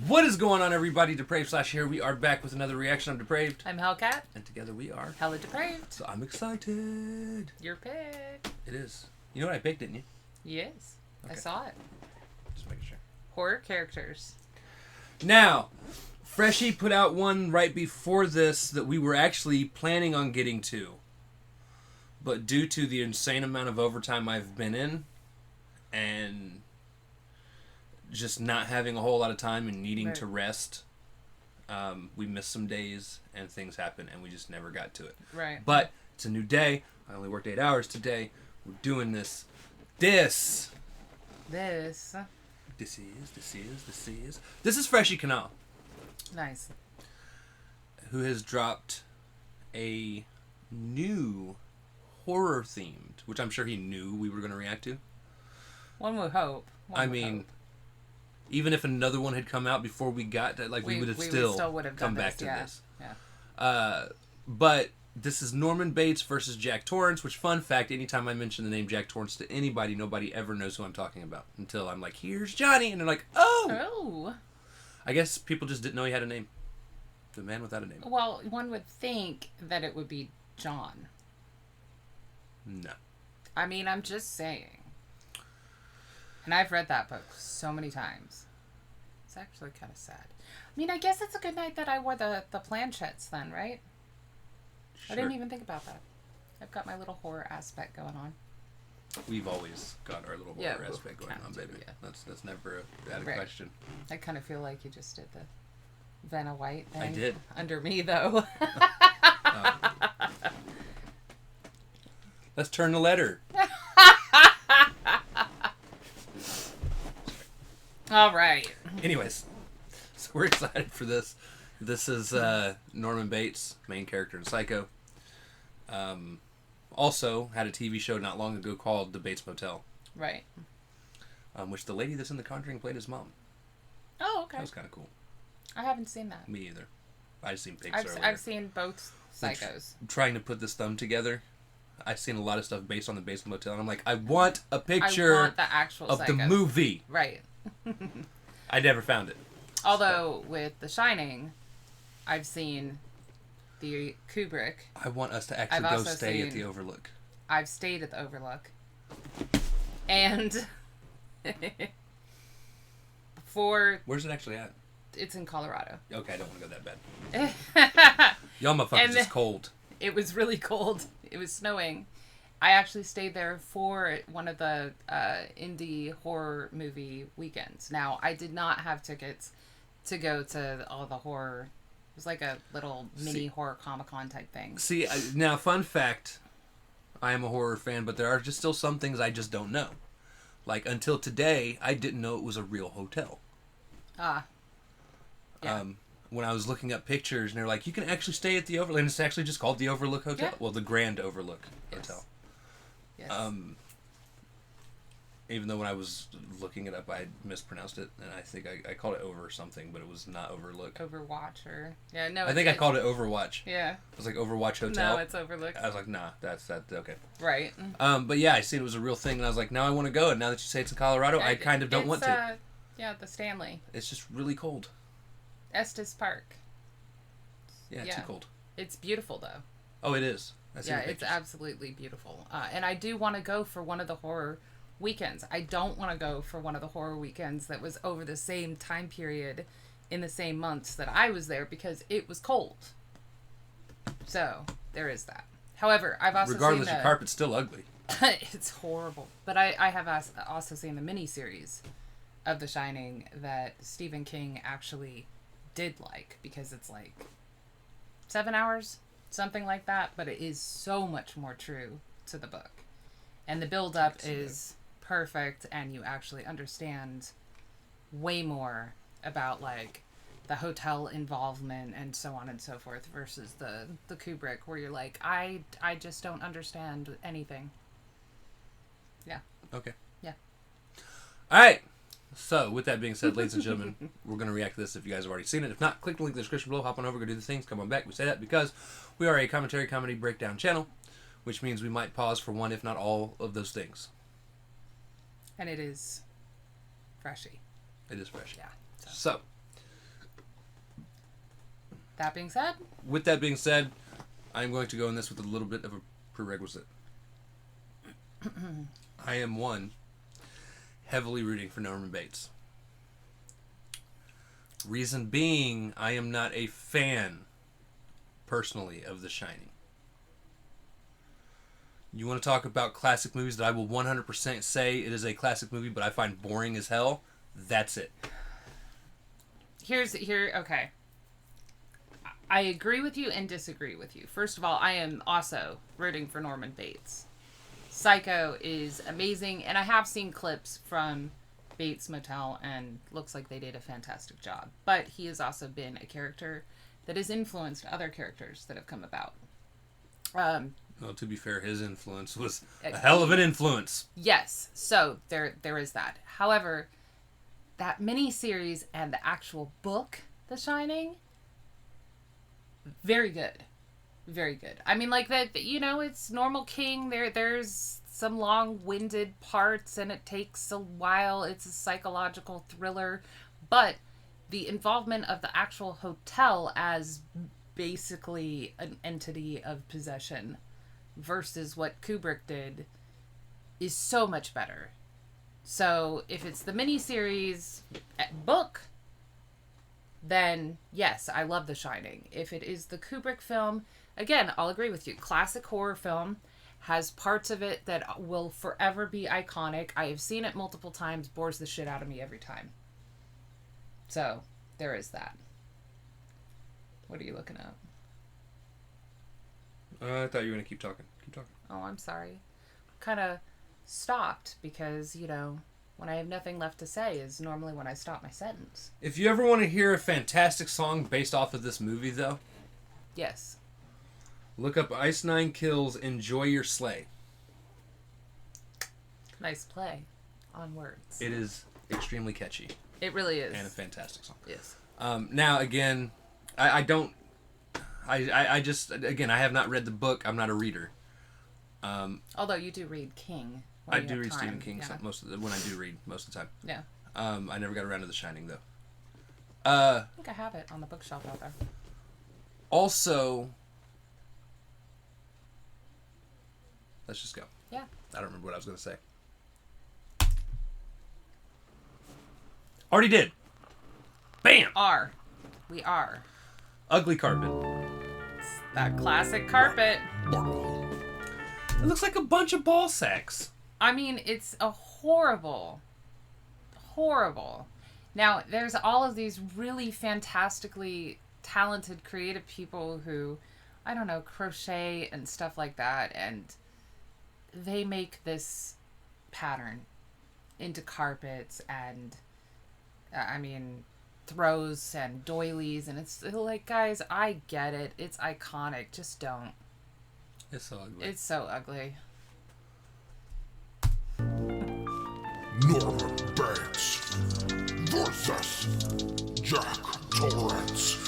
What is going on, everybody? Depraved Slash here. We are back with another reaction. I'm Depraved. I'm Hellcat. And together we are HellaDepraved. So I'm excited. Your pick. It is. You know what I picked, didn't you? Yes. Okay. I saw it. Just making sure. Horror characters. Now, Freshy put out one right before this that we were actually planning on getting to. But due to the insane amount of overtime I've been in, and just not having a whole lot of time and needing to rest, we missed some days and things happen and we just never got to it. Right. But it's a new day. I only worked 8 hours today. We're doing this. This is Freshy Kanal, nice, who has dropped a new horror themed, which I'm sure he knew we were going to react to. One would hope. Even if another one had come out before we got to, we would have still come back to this. Yeah. But this is Norman Bates versus Jack Torrance, which, fun fact, anytime I mention the name Jack Torrance to anybody, nobody ever knows who I'm talking about until I'm like, here's Johnny, and they're like, oh! Oh! I guess people just didn't know he had a name. The man without a name. Well, one would think that it would be John. No. I mean, I'm just saying. And I've read that book so many times. It's actually kind of sad. I mean, I guess it's a good night that I wore the planchettes then, right? Sure. I didn't even think about that. I've got my little horror aspect going on. We've always got our little horror aspect going on, baby. Yeah. That's never out of question. I kind of feel like you just did the Vanna White thing. I did. Under me, though. Let's turn the letter. All right. Anyways, so we're excited for this. This is Norman Bates, main character in Psycho. Also had a TV show not long ago called The Bates Motel. Right. Which the lady that's in The Conjuring played his mom. Oh, okay. That was kind of cool. I haven't seen that. Me either. I've seen pics earlier. I've seen both Psychos. Trying to put this thumb together. I've seen a lot of stuff based on The Bates Motel, and I'm like, I want a picture I want the actual of Psychos. the movie. Right. I never found it. Although, with The Shining, I've seen the Kubrick. I want us to actually go stay at the Overlook. I've stayed at the Overlook. And Where's it actually at? It's in Colorado. Okay, I don't want to go that bad. Y'all motherfuckers is cold. It was really cold. It was snowing. I actually stayed there for one of the indie horror movie weekends. Now, I did not have tickets to go to all the horror. It was like a little mini horror Comic-Con type thing. See, now, fun fact, I am a horror fan, but there are just still some things I just don't know. Like, until today, I didn't know it was a real hotel. Ah. Yeah. When I was looking up pictures, and they're like, you can actually stay at the Overlook, and it's actually just called the Overlook Hotel. Yeah. Well, the Grand Overlook Hotel. Yes. Even though when I was looking it up, I mispronounced it, and I think I called it Over something, but it was not Overlook. Overwatch or... Yeah, no. I think I called it Overwatch. Yeah. It was like Overwatch Hotel. No, it's Overlook. I was like, nah, that's okay. Right. But yeah, I seen it was a real thing, and I was like, now I want to go, and now that you say it's in Colorado, I kind of don't want to. Yeah, the Stanley. It's just really cold. Estes Park. Yeah, too cold. It's beautiful, though. Oh, it is. Yeah, it's absolutely beautiful. And I do want to go for one of the horror weekends. I don't want to go for one of the horror weekends that was over the same time period in the same months that I was there because it was cold. So, there is that. However, I've also Regardless, seen your carpet's still ugly. It's horrible. But I have also seen the miniseries of The Shining that Stephen King actually did like because it's like 7 hours, something like that, but it is so much more true to the book. And the build-up is perfect, and you actually understand way more about, like, the hotel involvement and so on and so forth versus the Kubrick, where you're like, I just don't understand anything. Yeah. Okay. Yeah. All right. So, with that being said, ladies and gentlemen, we're going to react to this if you guys have already seen it. If not, click the link in the description below, hop on over, go do the things, come on back. We say that because we are a commentary comedy breakdown channel. which means we might pause for one, if not all, of those things. And it is freshy. It is fresh. Yeah. So, That being said, with that being said, I'm going to go in this with a little bit of a prerequisite. I am heavily rooting for Norman Bates. Reason being, I am not a fan, personally, of The Shining. You want to talk about classic movies that I will 100% say it is a classic movie, but I find boring as hell? That's it. okay. I agree with you and disagree with you. First of all, I am also rooting for Norman Bates. Psycho is amazing, and I have seen clips from Bates Motel, and looks like they did a fantastic job. But he has also been a character that has influenced other characters that have come about. Well, to be fair, his influence was a hell of an influence. Yes, so there is that. However, that miniseries and the actual book, The Shining, very good. Very good. I mean, like, that, it's normal King. There's some long-winded parts, and it takes a while. It's a psychological thriller. But the involvement of the actual hotel as basically an entity of possession versus what Kubrick did is so much better. So if it's the miniseries book, then yes, I love The Shining. If it is the Kubrick film, again, I'll agree with you. Classic horror film has parts of it that will forever be iconic. I have seen it multiple times, bores the shit out of me every time. So there is that. What are you looking at? I thought you were going to keep talking. Keep talking. Oh, I'm sorry. Kind of stopped because, when I have nothing left to say is normally when I stop my sentence. If you ever want to hear a fantastic song based off of this movie, though, yes, look up Ice Nine Kills Enjoy Your Sleigh. Nice play on words. It is extremely catchy. It really is. And a fantastic song. Yes. Now, again, I have not read the book. I'm not a reader. Although you do read King. I do read Stephen King when I do read most of the time. Yeah. I never got around to The Shining, though. I think I have it on the bookshelf out there. Also, let's just go. Yeah. I don't remember what I was going to say. Already did. Bam! We are. Ugly carpet. It's that classic carpet. It looks like a bunch of ball sacks. I mean, it's a horrible. Now, there's all of these really fantastically talented, creative people who, I don't know, crochet and stuff like that, and they make this pattern into carpets and, throws and doilies, and it's like, guys, I get it. It's iconic. Just don't. It's so ugly. It's so ugly. Norman Bates versus Jack Torrance.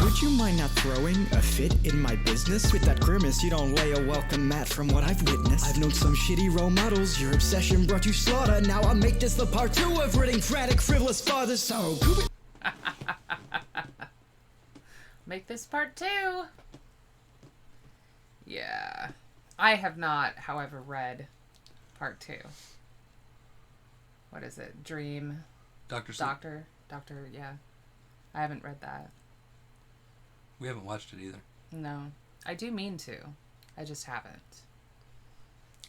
Would you mind not throwing a fit in my business? With that grimace, you don't lay a welcome mat from what I've witnessed. I've known some shitty role models, your obsession brought you slaughter. Now I'll make this the part 2 of ridding frantic, frivolous fathers. So, make this part 2. Yeah. I have not, however, read part 2. What is it? Dream? Dr. Sleep. Doctor, yeah. I haven't read that. We haven't watched it either. No. I do mean to. I just haven't.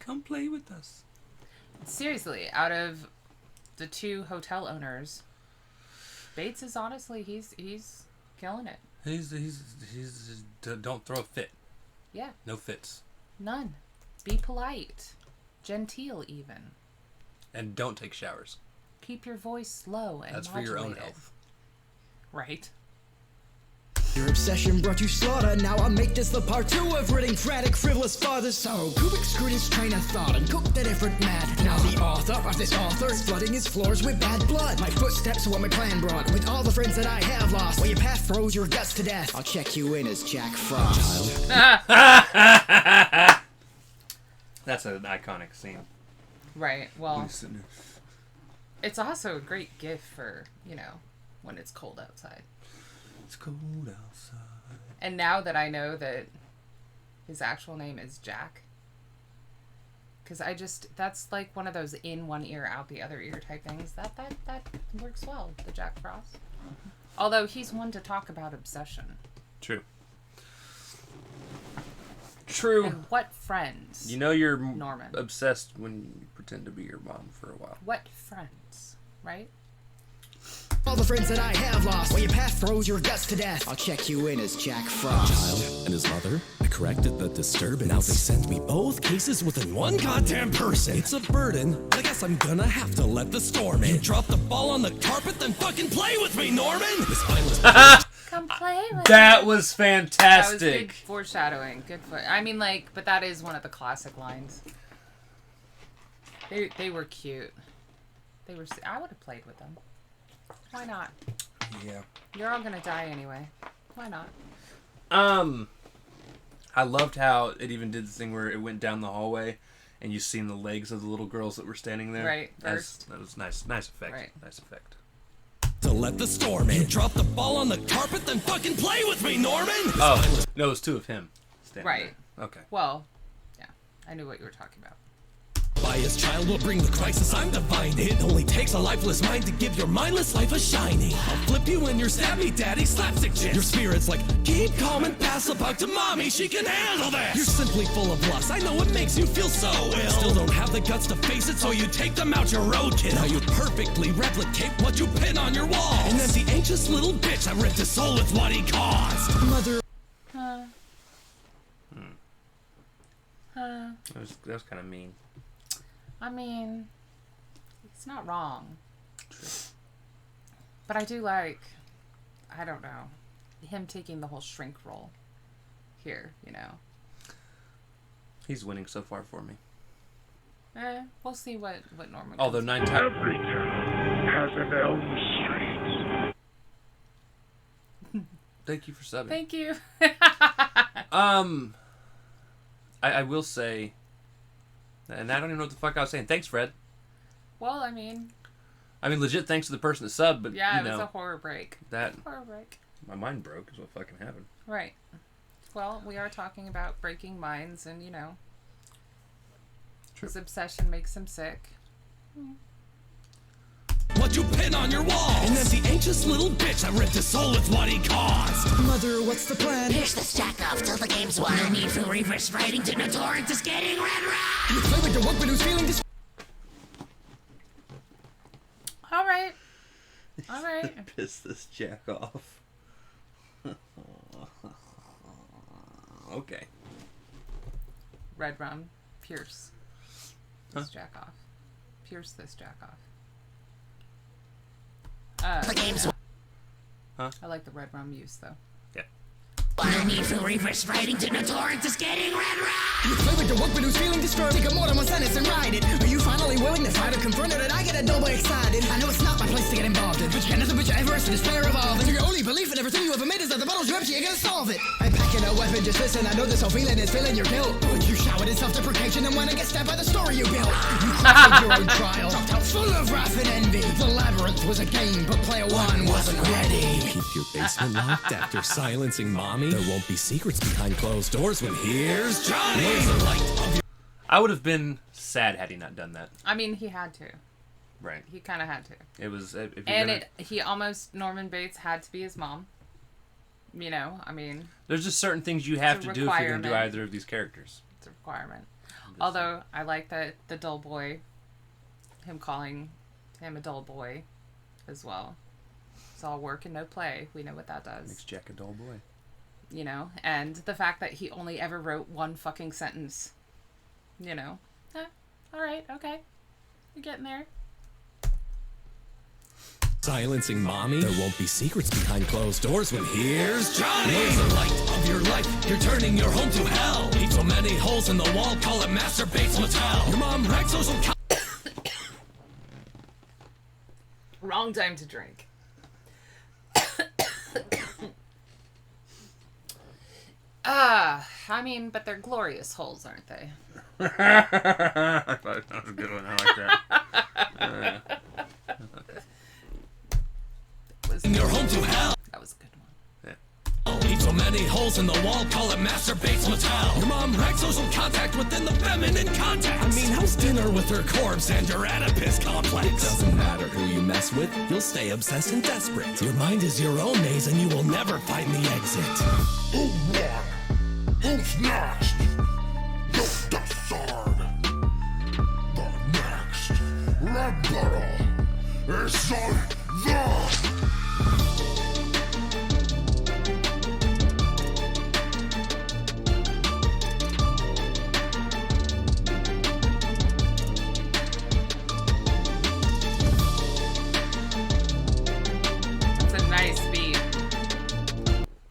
Come play with us. Seriously, out of the 2 hotel owners, Bates is honestly, he's killing it. He's don't throw a fit. Yeah. No fits. None. Be polite. Genteel, even. And don't take showers. Keep your voice low and That's for your own modulated. health. Right. your obsession brought you slaughter. Now I'll make this the part 2 of ridding frantic, frivolous fathers. So Kubrick screwed his train of thought and cooked a different mad. Now the author of this author is flooding his floors with bad blood. My footsteps are what my plan brought. With all the friends that I have lost, while your path froze your guts to death, I'll check you in as Jack Frost. That's an iconic scene. Right. Well, He's sitting there. it's also a great gift for, when it's cold outside. It's cold outside. And now that I know that his actual name is Jack, because that's like one of those in one ear, out the other ear type things. That works well, the Jack Frost. Although he's one to talk about obsession. True. True. And what friends? You know you're Norman. obsessed when you pretend to be your mom for a while. What friends, right? All the friends that I have lost. While your path throws your guts to death, I'll check you in as Jack Frost. Child and his mother. I corrected the disturbance. Now they sent me both cases within one goddamn person. It's a burden, but I guess I'm gonna have to let the storm in. You drop the ball on the carpet, then fucking play with me, Norman! This mindless Come play with That me. was That was fantastic. good foreshadowing. Good for. I mean, but that is one of the classic lines. They were cute. I would have played with them. Why not? Yeah. You're all gonna die anyway. Why not? I loved how it even did the thing where it went down the hallway, and you seen the legs of the little girls that were standing there. Right, That first. was nice. Nice effect. Right. Nice effect. to let the storm in. You drop the ball on the carpet, then fucking play with me, Norman! Oh, no, it was two of him standing Right. there. Okay. Well, yeah, I knew what you were talking about. Biased child will bring the crisis, I'm divine. It only takes a lifeless mind to give your mindless life a shining. I'll flip you when you're stabby daddy slapstick shit. Your spirit's like, keep calm and pass the buck to mommy, she can handle this. You're simply full of lust, I know it makes you feel so ill. Still don't have the guts to face it, so you take them out your roadkill. Now you perfectly replicate what you pin on your wall. And then the anxious little bitch that ripped his soul with what he caused. Mother. That was kind of mean. I mean, it's not wrong. But I do like, I don't know, him taking the whole shrink role here, He's winning so far for me. We'll see what Norman Although comes 9 times. Every town has an Elm Street. Thank you for subbing. Thank you. I will say, and I don't even know what the fuck I was saying. Thanks, Fred. Well, I mean, legit thanks to the person that subbed, but yeah, you it was know, a horror break. that Horror break. my mind broke is what fucking happened. Right. Well, we are talking about breaking minds, and True. his obsession makes him sick. What you pin on your wall. And then the anxious little bitch that ripped his soul with what he caused. Mother, what's the plan? Here's the stack off till the game's won. No need for reverse writing to the Torrance is getting red rock. You play with your workman who's feeling dis- All right. All right. Piss this jack off. Okay. Red rum. Pierce this jack off. Pierce this jack off. The game's won. I like the red rum use, though. Yeah. No need for reverse writing to the Torrance is getting red rock. You play with your workman who's feeling disturbed. Take a more than one sentence and write it. Are you finally willing to fight or confront it? And I get a double excited. I know it's not my place to get involved in, but you got nothing but your adverse to this player evolving. So your only belief in everything you ever made is that the battle's your empty, you're gonna solve it. I'm packing a weapon, just listen. I know this whole feeling is feeling your guilt. But you showered in self-deprecation and wanna get stabbed by the story you built. You crafted your own trial, talked out full of wrath and envy. The labyrinth was a game, but player one wasn't ready. Keep your basement locked after silencing mommy. There won't be secrets behind closed doors when here's Johnny. The light of your I would have been sad had he not done that. I mean, he had to. Right. He kind of had to. It was. If you're And gonna, he almost, Norman Bates had to be his mom. I mean, there's just certain things you have It's to a do if you're going to do requirement. either of these characters. it's a requirement. Although, I like that the dull boy, him calling him a dull boy as well. It's all work and no play. We know what that does. Makes Jack a dull boy. And the fact that he only ever wrote one fucking sentence. All right, okay. You're getting there. silencing mommy. There won't be secrets behind closed doors when here's Johnny. The light of your life, you're turning your home to hell. Leave so many holes in the wall, call it Master Bates Motel. Your mom wrecked social Wrong time to drink. I mean, but they're glorious holes, aren't they? I thought that was a good one. I like that. Your home to hell. That was a good one. Eat so many holes in the wall, call it masturbates motel. Your mom wrecked social contact within the feminine context. I mean, how's dinner with her corpse and your Oedipus complex? It doesn't matter who you mess with, you'll stay obsessed and desperate. Your mind is your own maze and you will never find the exit. Who won? Who's next? You decide. The next rebuttal is on the... It's a nice beat.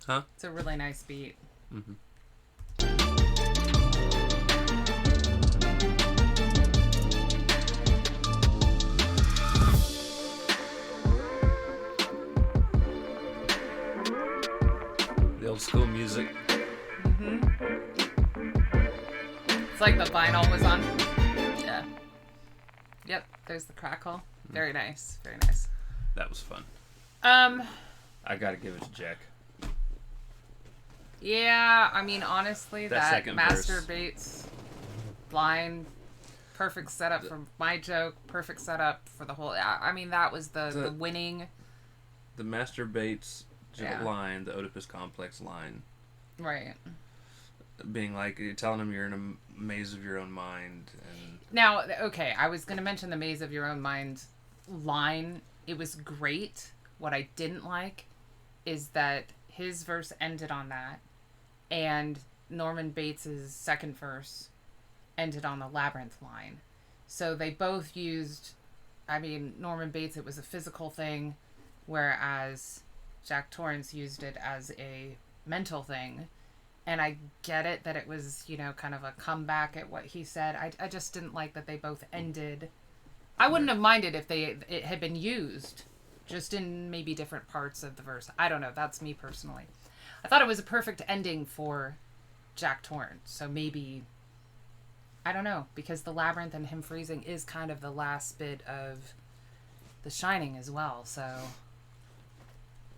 Huh? It's a really nice beat. Mm-hmm. The old school music. It's like the vinyl was on. Yeah. Yep, there's the crackle. Very nice. Very nice. That was fun. I gotta give it to Jack. Yeah, I mean, honestly, That that second verse. masturbates line, perfect setup for my joke, perfect setup for the whole. I mean, that was the winning. The masturbates Yeah. line, the Oedipus complex line, Right. being like, you're telling him you're in a maze of your own mind, and Now, okay, I was going to mention the maze of your own mind line. It was great. What I didn't like is that his verse ended on that, and Norman Bates's second verse ended on the labyrinth line. So they both used, I mean, Norman Bates, it was a physical thing, whereas Jack Torrance used it as a mental thing. And I get it that it was, you know, kind of a comeback at what he said. I just didn't like that they both ended. I wouldn't have minded if it had been used, just in maybe different parts of the verse. I don't know. That's me personally. I thought it was a perfect ending for Jack Torrance. So maybe, I don't know, because the labyrinth and him freezing is kind of the last bit of The Shining as well. So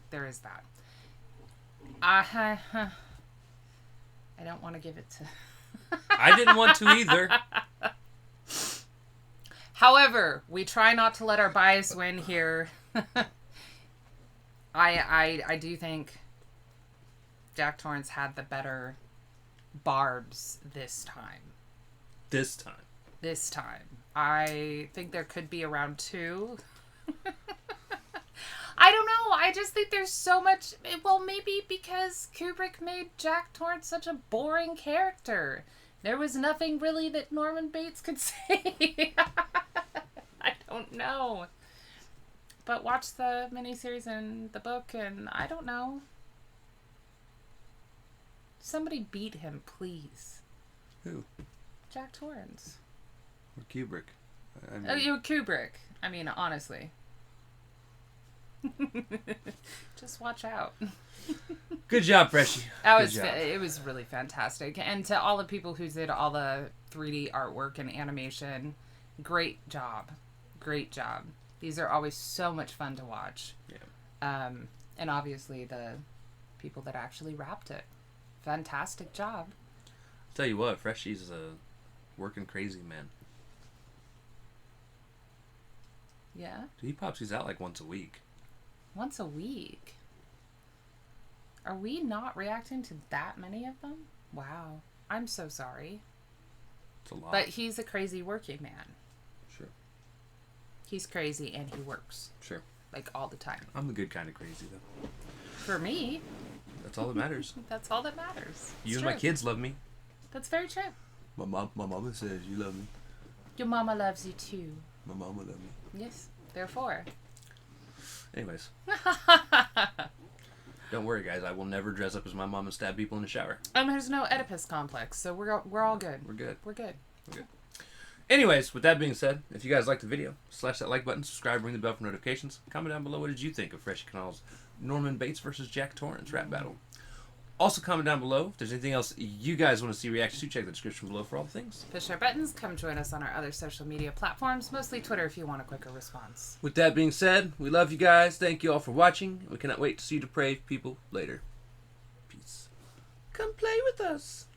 there is that. I don't want to give it to... I didn't want to either. However, we try not to let our bias win here. I do think Jack Torrance had the better barbs this time. This time. I think there could be around 2. I don't know. I just think there's so much... Well, maybe because Kubrick made Jack Torrance such a boring character. There was nothing really that Norman Bates could say. I don't know. But watch the miniseries and the book, and I don't know. Somebody beat him, please. Who? Jack Torrance. Or Kubrick. I mean, Oh, you Kubrick. I mean, honestly. Just watch out. good job, Freshy. It was really fantastic. And to all the people who did all the 3D artwork and animation, great job. Great job. These are always so much fun to watch. Yeah. And obviously the people that actually wrapped it. Fantastic job. Tell you what, Freshy's a working crazy man. Yeah? He pops these out like once a week. Once a week. Are we not reacting to that many of them? Wow. I'm so sorry. It's a lot. But he's a crazy working man. Sure. He's crazy and he works. Sure. Like all the time. I'm the good kind of crazy, though. For me, That's all that matters. that's all that matters. You It's and my true. kids love me. That's very true. My mama says you love me. Your mama loves you too. My mama love me. Yes, therefore. Anyways. Don't worry, guys. I will never dress up as my mom and stab people in the shower. There's no Oedipus complex, so we're all good. We're good. We're good. Anyways, with that being said, if you guys liked the video, slash that like button, subscribe, ring the bell for notifications. Comment down below what did you think of Freshy Kanal's Norman Bates versus Jack Torrance rap battle. Also, comment down below if there's anything else you guys want to see react to. Check the description below for all the things. Push our buttons. Come join us on our other social media platforms, mostly Twitter if you want a quicker response. With that being said, we love you guys. Thank you all for watching. We cannot wait to see you depraved people later. Peace. Come play with us.